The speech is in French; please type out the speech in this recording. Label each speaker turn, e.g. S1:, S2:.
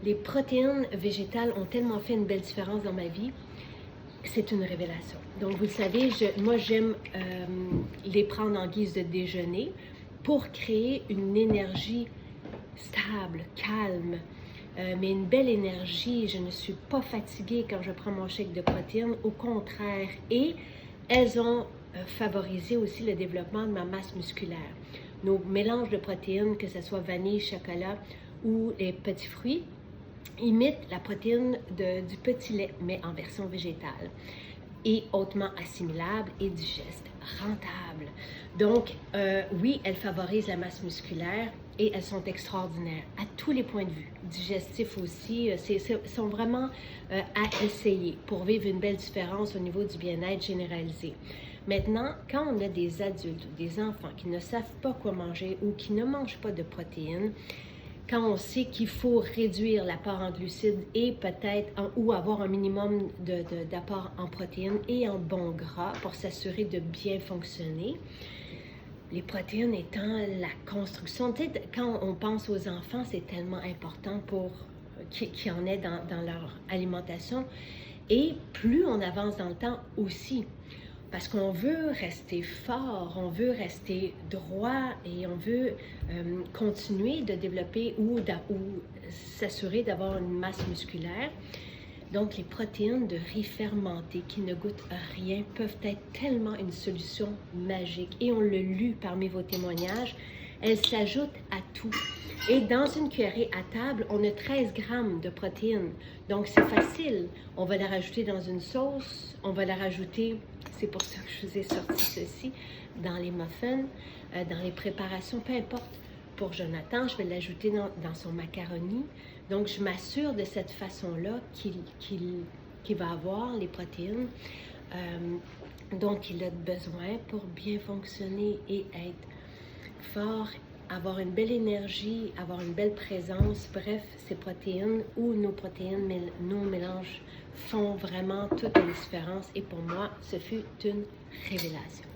S1: Les protéines végétales ont tellement fait une belle différence dans ma vie. C'est une révélation. Donc, vous le savez, moi, j'aime les prendre en guise de déjeuner pour créer une énergie stable, calme, mais une belle énergie. Je ne suis pas fatiguée quand je prends mon shake de protéines, au contraire. Et elles ont favorisé aussi le développement de ma masse musculaire. Nos mélanges de protéines, que ce soit vanille, chocolat ou les petits fruits, imitent la protéine du petit lait, mais en version végétale, et hautement assimilable et digeste, rentable. Donc, oui, elles favorisent la masse musculaire et elles sont extraordinaires à tous les points de vue. Digestif aussi, sont vraiment à essayer pour vivre une belle différence au niveau du bien-être généralisé. Maintenant, quand on a des adultes ou des enfants qui ne savent pas quoi manger ou qui ne mangent pas de protéines, quand on sait qu'il faut réduire l'apport en glucides et peut-être ou avoir un minimum d'apport en protéines et en bons gras pour s'assurer de bien fonctionner, les protéines étant la construction. Tu sais, quand on pense aux enfants, c'est tellement important pour qu'il y en ait dans leur alimentation. Et plus on avance dans le temps aussi, parce qu'on veut rester fort, on veut rester droit et on veut continuer de développer ou s'assurer d'avoir une masse musculaire. Donc, les protéines de riz fermenté qui ne goûtent rien peuvent être tellement une solution magique. Et on l'a lu parmi vos témoignages, elles s'ajoutent à tout. Et dans une cuillerée à table, on a 13 grammes de protéines. Donc, c'est facile. On va la rajouter dans une sauce, on va la rajouter, c'est pour ça que je vous ai sorti ceci, dans les muffins, dans les préparations, peu importe. Pour Jonathan, je vais l'ajouter dans son macaroni. Donc, je m'assure de cette façon-là qu'il va avoir les protéines dont il a besoin pour bien fonctionner et être fort, avoir une belle énergie, avoir une belle présence. Bref, ces protéines ou nos protéines, nos mélanges font vraiment toute la différence. Et pour moi, ce fut une révélation.